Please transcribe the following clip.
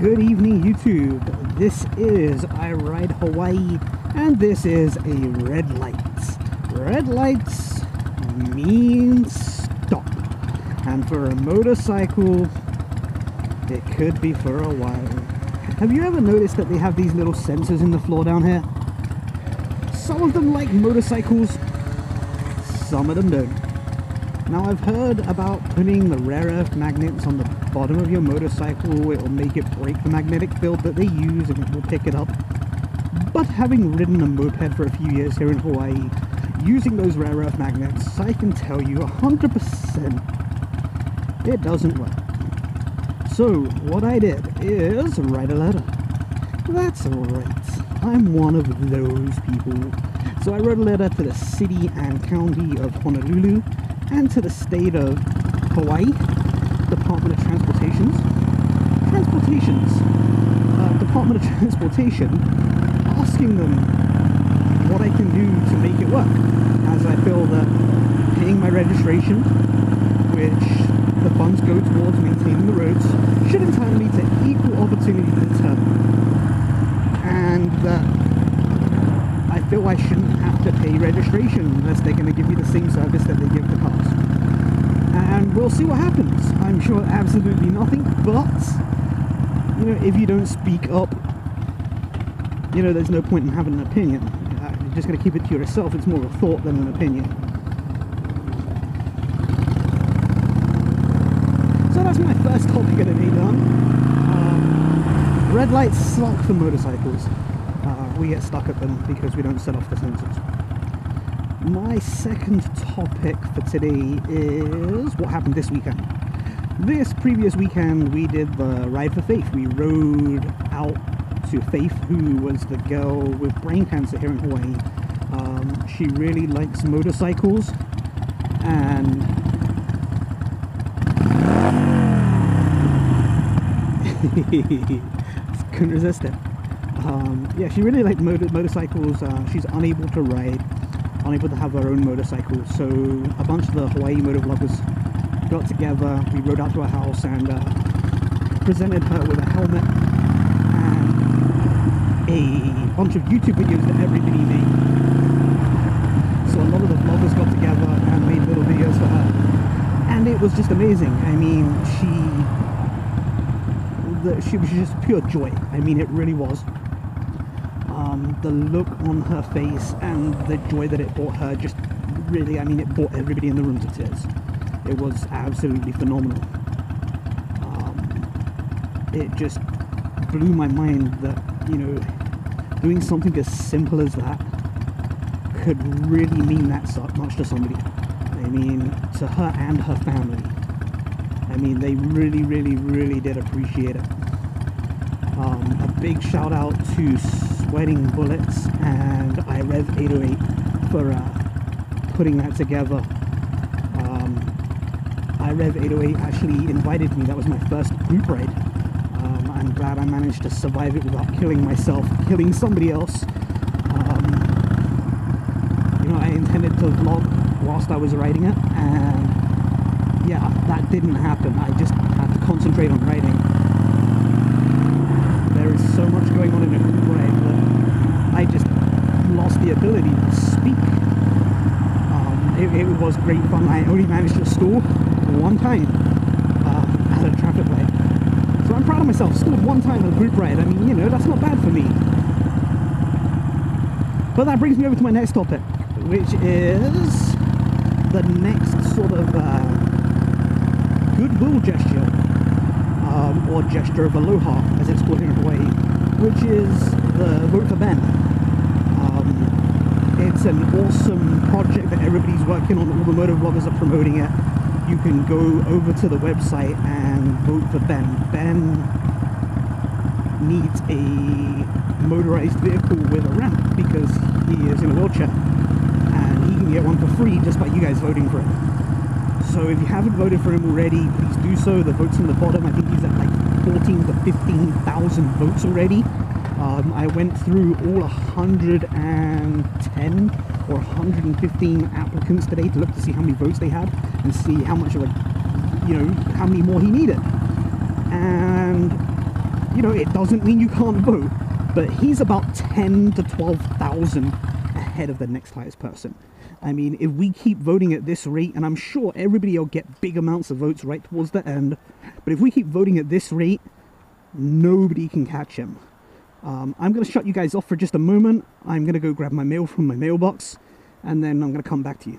Good evening, YouTube. This is IRideHawaii, and this is a red light. Red lights mean stop, and for a motorcycle, it could be for a while. Have you ever noticed that they have these little sensors in the floor down here? Some of them like motorcycles, some of them don't. Now, I've heard about putting the rare earth magnets on the bottom of your motorcycle. It will make it break the magnetic field that they use and it will pick it up. But having ridden a moped for a few years here in Hawaii, using those rare earth magnets, I can tell you 100% it doesn't work. So what I did is write a letter. That's right, I'm one of those people. So I wrote a letter to the city and county of Honolulu and to the state of Hawaii, Department of Department of Transportation, asking them what I can do to make it work, as I feel that paying my registration, which the funds go towards maintaining the roads, should entitle me to equal opportunity to determine, and that I feel I shouldn't have to pay registration unless they're going to give me the same service that they give the cars. And we'll see what happens. I'm sure absolutely nothing, but you know, if you don't speak up, you know, there's no point in having an opinion. You're just going to keep it to yourself. It's more of a thought than an opinion. So that's my first topic of the day done. Red lights suck for motorcycles. We get stuck at them because we don't set off the sensors. My second topic for today is what happened this weekend. This previous weekend we did the Ride for Faith. We rode out to Faith, who was the girl with brain cancer here in Hawaii. She really likes motorcycles, and couldn't resist it. Yeah, she really liked motorcycles. She's unable to ride, unable to have her own motorcycle, so a bunch of the Hawaii motovloggers got together. We rode out to her house and presented her with a helmet and a bunch of YouTube videos that everybody made. So a lot of the vloggers got together and made little videos for her, and it was just amazing. I mean, she was just pure joy. I mean, it really was. The look on her face and the joy that it brought her just really, I mean, it brought everybody in the room to tears. It was absolutely phenomenal. It just blew my mind that, you know, doing something as simple as that could really mean that much to somebody. I mean, to her and her family. I mean, they really, really, really did appreciate it. A big shout out to Sweating Bullets and IRideHawaii for putting that together. IRideHawaii actually invited me. That was my first group ride. I'm glad I managed to survive it without killing myself, killing somebody else. You know, I intended to vlog whilst I was riding it, and yeah, that didn't happen. I just had to concentrate on riding. There is so much going on in a group ride that I just lost the ability to speak. It was great fun. I only managed to stall one time at a traffic light. So I'm proud of myself. Stalled one time on a group ride. I mean, you know, that's not bad for me. But that brings me over to my next topic, which is the next sort of goodwill gesture, or gesture of aloha, as it's called here in Hawaii, which is the Vote for Ben. It's an awesome project that everybody's working on. All the motovloggers are promoting it. You can go over to the website and vote for Ben. Ben needs a motorized vehicle with a ramp because he is in a wheelchair, and he can get one for free just by you guys voting for him. So if you haven't voted for him already, please do so. The votes on the bottom, I think he's at like 14 to 15,000 votes already. I went through all 110 or 115 applicants today to look to see how many votes they had and see how much of a, you know, how many more he needed. And you know, it doesn't mean you can't vote, but he's about 10 to 12,000 ahead of the next highest person. I mean, if we keep voting at this rate, and I'm sure everybody will get big amounts of votes right towards the end, but if we keep voting at this rate, nobody can catch him. I'm going to shut you guys off for just a moment. I'm going to go grab my mail from my mailbox, and then I'm going to come back to you.